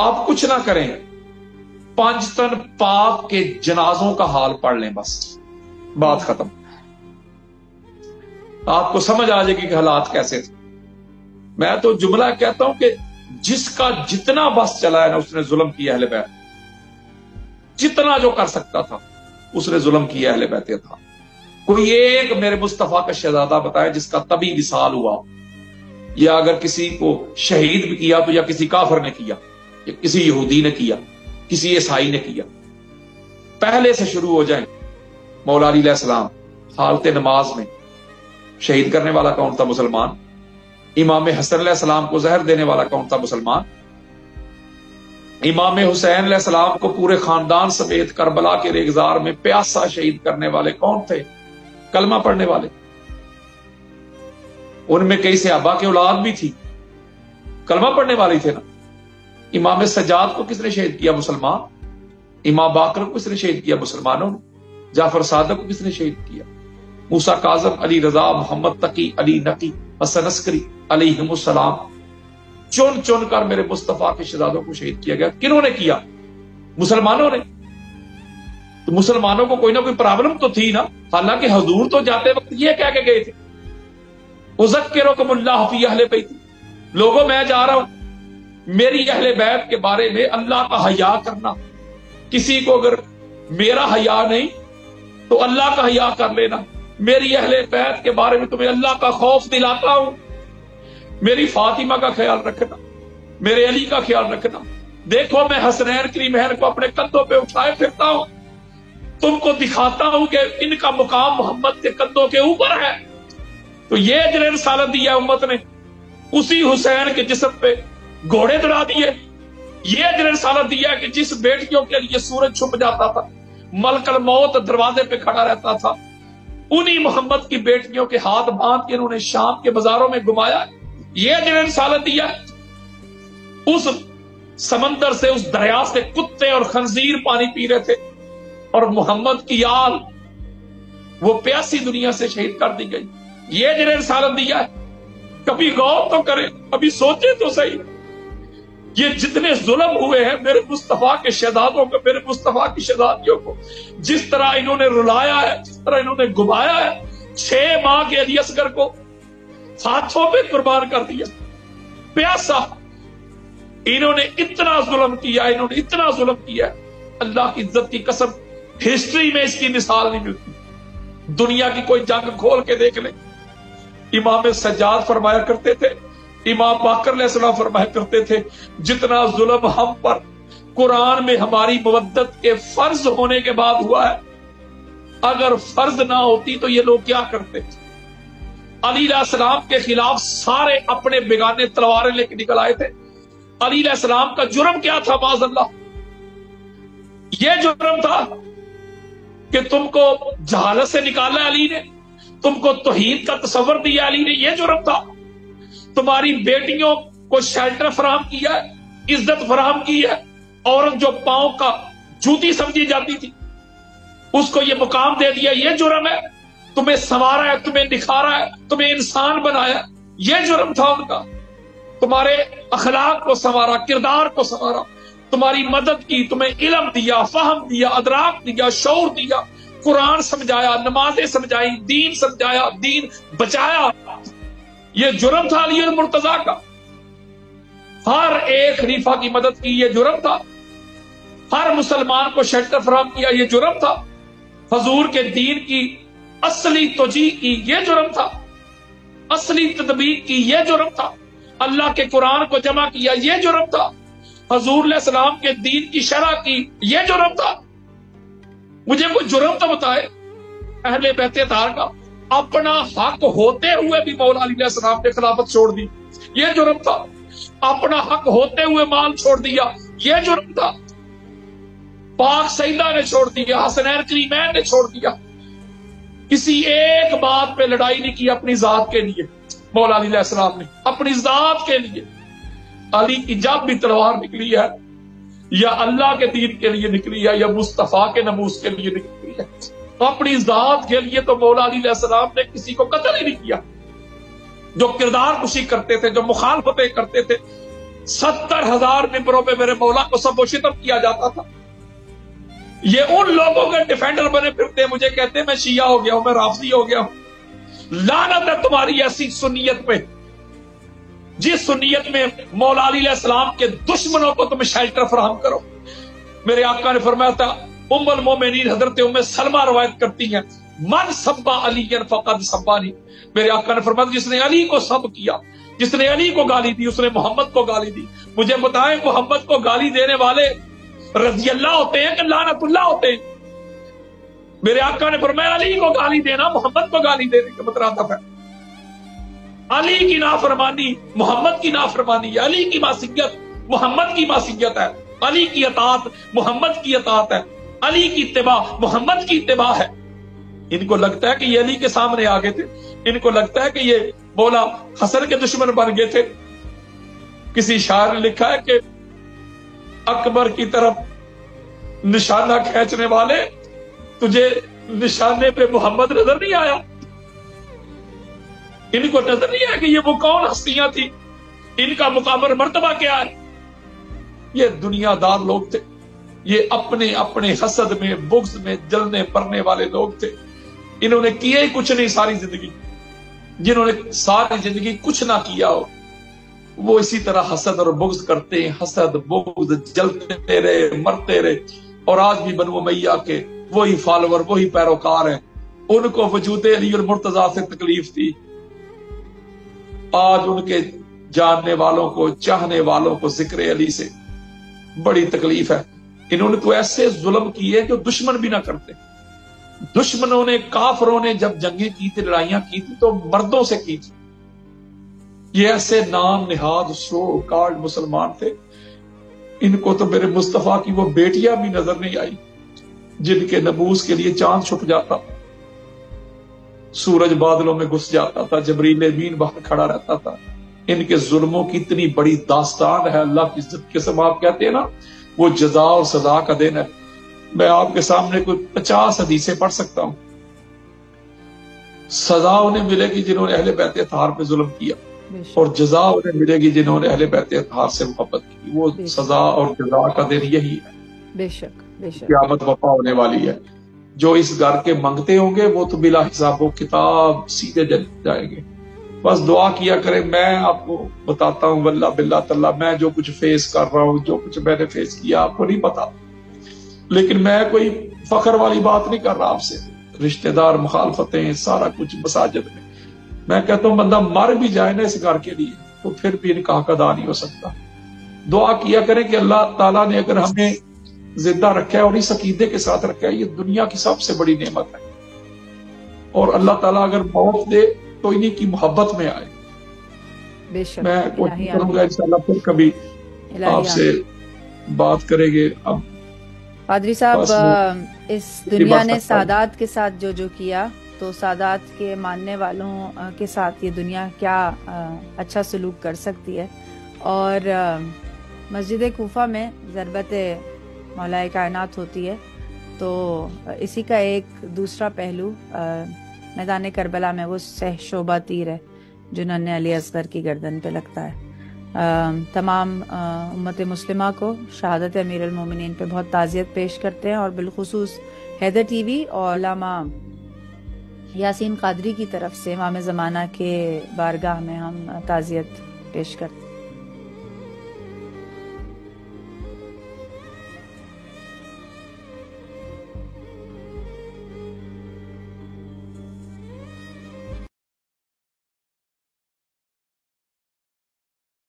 آپ کچھ نہ کریں، پانچتن پاک کے جنازوں کا حال پڑھ لیں، بس بات ختم۔ آپ کو سمجھ آ جائے گی کہ حالات کیسے تھے۔ میں تو جملہ کہتا ہوں کہ جس کا جتنا بس چلا ہے نا اس نے ظلم کیا اہل بیت، جتنا جو کر سکتا تھا اس نے ظلم کیا اہل بیت تھا۔ کوئی ایک میرے مصطفیٰ کا شہزادہ بتائے جس کا طبی وصال ہوا، یا اگر کسی کو شہید بھی کیا تو یا کسی کافر نے کیا، یا کسی یہودی نے کیا، کسی عیسائی نے کیا۔ پہلے سے شروع ہو جائیں۔ مولا علی علیہ السلام حالت نماز میں شہید کرنے والا کون تھا؟ مسلمان۔ امام حسن علیہ السلام کو زہر دینے والا کون تھا؟ مسلمان۔ امام حسین علیہ السلام کو پورے خاندان سمیت کربلا کے ریگزار میں پیاسا شہید کرنے والے کون تھے؟ کلمہ پڑھنے والے۔ ان میں کئی صحابہ کی اولاد بھی تھی، کلمہ پڑھنے والی تھے نا۔ امام سجاد کو کس نے شہید کیا؟ مسلمان۔ امام باقر کو کس نے شہید کیا؟ مسلمانوں نے۔ جعفر صادق کو کس نے شہید کیا؟ موسیٰ کاظم، علی رضا، محمد تقی، علی نقی، حسن عسکری علیہم السلام، چن چن کر میرے مصطفیٰ کے شہزادوں کو شہید کیا گیا۔ کنہوں نے کیا؟ مسلمانوں نے۔ تو مسلمانوں کو کوئی نہ کوئی پرابلم تو تھی نا، حالانکہ حضور تو جاتے وقت یہ کہہ کے گئے تھے اذکرکم اللہ فی اہل بیتی، لوگوں میں جا رہا ہوں، میری اہل بیت کے بارے میں اللہ کا حیا کرنا۔ کسی کو اگر میرا حیا نہیں تو اللہ کا حیا کر لینا۔ میری اہل بیت کے بارے میں تمہیں اللہ کا خوف دلاتا ہوں، میری فاطمہ کا خیال رکھنا، میرے علی کا خیال رکھنا۔ دیکھو میں حسنین کریمین کو اپنے کندھوں پہ اٹھائے پھرتا ہوں، تم کو دکھاتا ہوں کہ ان کا مقام محمد کے کندھوں کے اوپر ہے۔ تو یہ اجر رسالت دیا امت نے، اسی حسین کے جسم پہ گھوڑے دوڑا دیے۔ یہ اجر رسالت دیا کہ جس بیٹیوں کے لیے سورج چھپ جاتا تھا، ملک الموت دروازے پہ کھڑا رہتا تھا، انہی محمد کی بیٹیوں کے ہاتھ باندھ کے انہوں نے شام کے بازاروں میں گھمایا۔ یہ اجر رسالت دیا۔ اس سمندر سے، اس دریا سے کتے اور خنزیر پانی پی رہے تھے، اور محمد کی آل وہ پیاسی دنیا سے شہید کر دی گئی۔ یہ اجر رسالت دیا ہے۔ کبھی غور تو کریں، ابھی سوچیں تو صحیح، یہ جتنے ظلم ہوئے ہیں میرے مصطفیٰ کے شہزادوں کو، میرے مصطفیٰ کی شہزادیوں کو، جس طرح انہوں نے رلایا ہے، جس طرح انہوں نے گھمایا ہے۔ 6 ماہ کے علی اصغر کو ہاتھوں پہ قربان کر دیا، پیاسا۔ انہوں نے اتنا ظلم کیا، انہوں نے اتنا ظلم کیا، اللہ کی عزت کی قسم ہسٹری میں اس کی مثال نہیں ملتی۔ دنیا کی کوئی جنگ کھول کے دیکھ لیں۔ امام سجاد فرمایا کرتے تھے، امام باقر علیہ السلام فرمایا کرتے تھے، جتنا ظلم ہم پر قرآن میں ہماری مودت کے فرض ہونے کے بعد ہوا ہے، اگر فرض نہ ہوتی تو یہ لوگ کیا کرتے؟ علی علیہ السلام کے خلاف سارے اپنے بیگانے تلواریں لے کے نکل آئے تھے۔ علی علیہ السلام کا جرم کیا تھا؟ معاذ اللہ، یہ جرم تھا کہ تم کو جہالت سے نکالا علی نے، تم کو توحید کا تصور دیا علی نے، یہ جرم تھا۔ تمہاری بیٹیوں کو شیلٹر فراہم کیا ہے، عزت فراہم کی ہے۔ عورت جو پاؤں کا جوتی سمجھی جاتی تھی اس کو یہ مقام دے دیا، یہ جرم ہے۔ تمہیں سنوارا ہے، تمہیں نکھارا ہے، تمہیں انسان بنایا، یہ جرم تھا ان کا۔ تمہارے اخلاق کو سنوارا، کردار کو سنوارا، تمہاری مدد کی، تمہیں علم دیا، فہم دیا، ادراک دیا، شعور دیا، قرآن سمجھایا، نمازیں سمجھائی، دین سمجھایا، دین بچایا۔ یہ جرم تھا علی المرتضیٰ کا۔ ہر ایک خلیفہ کی مدد کی، یہ جرم تھا۔ ہر مسلمان کو شیلٹر فراہم کیا، یہ جرم تھا۔ حضور کے دین کی اصلی توجیہ کی، یہ جرم تھا۔ اصلی تطبیق کی، یہ جرم تھا۔ اللہ کے قرآن کو جمع کیا، یہ جرم تھا۔ حضور علیہ السلام کے دین کی شرح کی، یہ جرم تھا۔ مجھے کوئی جرم تو بتائے اہل بیت اطہار کا۔ اپنا حق ہوتے ہوئے بھی مولا علی علیہ السلام نے خلافت چھوڑ دی، یہ جرم تھا۔ اپنا حق ہوتے ہوئے مال چھوڑ دیا، یہ جرم تھا۔ پاک سیدہ نے چھوڑ دیا، حسنین کریمین نے چھوڑ دیا۔ کسی ایک بات پہ لڑائی نہیں کی اپنی ذات کے لیے۔ مولا علی علیہ السلام نے اپنی ذات کے لیے، علی کی جب بھی تلوار نکلی ہے یا اللہ کے دین کے لیے نکلی ہے یا مصطفیٰ کے ناموس کے لیے نکلی ہے، اپنی ذات کے لیے تو مولا علی علیہ السلام نے کسی کو قتل ہی نہیں کیا۔ جو کردار کشی کرتے تھے، جو مخالفتیں کرتے تھے، 70,000 ممبروں پہ میرے مولا کو سب و شتم کیا جاتا تھا. یہ ان لوگوں کے ڈیفینڈر بنے پھرتے ہیں، مجھے کہتے ہیں میں شیعہ ہو گیا ہوں، میں رافضی ہو گیا ہوں. لعنت ہے تمہاری ایسی سنیت پہ جس سنیت میں مولا علی علیہ السلام کے دشمنوں کو تم شیلٹر فراہم کرو. میرے آقا نے فرمایا تھا، ام المومنین حضرت ام سلمہ روایت کرتی ہیں، من سبا علی فقد سبانی. میرے آقا نے فرمایا جس نے علی کو سب کیا، جس نے علی کو گالی دی، اس نے محمد کو گالی دی. مجھے بتائیں محمد کو گالی دینے والے رضی اللہ ہوتے ہیں کہ لعنت اللہ ہوتے ہیں؟ میرے آقا نے فرمایا علی کو گالی دینا محمد کو گالی دینے کے مترادف ہے. علی کی نافرمانی محمد کی نافرمانی ہے، علی کی معصیت محمد کی معصیت ہے، علی کی اطاعت محمد کی اطاعت ہے، علی کی اتباع محمد کی اتباع ہے. ان کو لگتا ہے کہ یہ علی کے سامنے آ گئے تھے، ان کو لگتا ہے کہ یہ مولا حسن کے دشمن بن گئے تھے. کسی شاعر نے لکھا ہے کہ اکبر کی طرف نشانہ کھینچنے والے، تجھے نشانے پہ محمد نظر نہیں آیا؟ ان کو نظر نہیں آیا کہ یہ وہ کون ہستیاں تھی، ان کا مقام اور مرتبہ کیا ہے؟ یہ دنیا دار لوگ تھے، یہ اپنے اپنے حسد میں بغض میں جلنے پڑنے والے لوگ تھے. انہوں نے کیا ہی کچھ نہیں ساری زندگی. جنہوں نے ساری زندگی کچھ نہ کیا ہو وہ اسی طرح حسد اور بغض کرتے ہیں، حسد بغض جلتے رہے مرتے رہے. اور آج بھی بنو امیہ کے وہی فالوور وہی پیروکار ہیں. ان کو وجود علی المرتضیٰ سے تکلیف تھی، آج ان کے جاننے والوں کو چاہنے والوں کو ذکر علی سے بڑی تکلیف ہے. انہوں نے تو ایسے ظلم کیے جو دشمن بھی نہ کرتے. دشمنوں نے کافروں نے جب جنگیں کی تھی لڑائیاں کی تھی تو مردوں سے کی تھی. یہ ایسے نام نہاد سو کارڈ مسلمان تھے، ان کو تو میرے مصطفیٰ کی وہ بیٹیاں بھی نظر نہیں آئی جن کے نبوس کے لیے چاند چھپ جاتا، سورج بادلوں میں گھس جاتا تھا، جبریل امین باہر کھڑا رہتا تھا. ان کے ظلموں کی اتنی بڑی داستان ہے. اللہ کی عزت قسم، آپ کہتے ہیں نا وہ جزا اور سزا کا دن ہے. میں آپ کے سامنے کوئی 50 حدیثیں پڑھ سکتا ہوں. سزا انہیں ملے گی جنہوں نے اہل بیت اطہار پہ ظلم کیا، اور جزا انہیں ملے گی جنہوں نے اہل بیت اطہار سے محبت کی. وہ سزا اور جزا کا دن یہی ہے. بے شک بے شک قیامت وفا ہونے والی ہے. جو اس گھر کے منگتے ہوں گے وہ تو بلا حساب و کتاب سیدھے جائیں گے. بس دعا کیا کریں. میں آپ کو بتاتا ہوں واللہ باللہ تعالیٰ، میں جو کچھ فیس کر رہا ہوں، جو کچھ میں نے فیس کیا آپ کو نہیں پتا، لیکن میں کوئی فخر والی بات نہیں کر رہا آپ سے. رشتہ دار مخالفتیں سارا کچھ مساجد میں کہتا ہوں بندہ مر بھی جائے نا اس گھر کے لیے تو پھر بھی ان کا حق ادا نہیں ہو سکتا. دعا کیا کریں کہ اللہ تعالیٰ نے اگر ہمیں زندہ رکھا ہے اور اس عقیدے کے ساتھ رکھا ہے، یہ دنیا کی سب سے بڑی نعمت ہے. اور اللہ تعالیٰ اگر موت دے تو انہیں کی محبت میں آئے. بے شک میں کوشش کروں گا انشاءاللہ پھر کبھی آپ سے بات کریں گے. اب پادری صاحب، اس دنیا نے سادات کے ساتھ جو کیا، تو سادات کے ماننے والوں کے ساتھ یہ دنیا کیا اچھا سلوک کر سکتی ہے. اور مسجد کوفہ میں ضربت مولا کائنات ہوتی ہے، تو اسی کا ایک دوسرا پہلو میدان کربلا میں وہ سہ شعبہ تیر ہے جو ننھے علی اصغر کی گردن پہ لگتا ہے. تمام امت مسلمہ کو شہادت امیر المومنین پہ بہت تعزیت پیش کرتے ہیں، اور بالخصوص حیدر ٹی وی اور علامہ یاسین قادری کی طرف سے امام زمانہ کے بارگاہ میں ہم تعزیت پیش کرتے ہیں.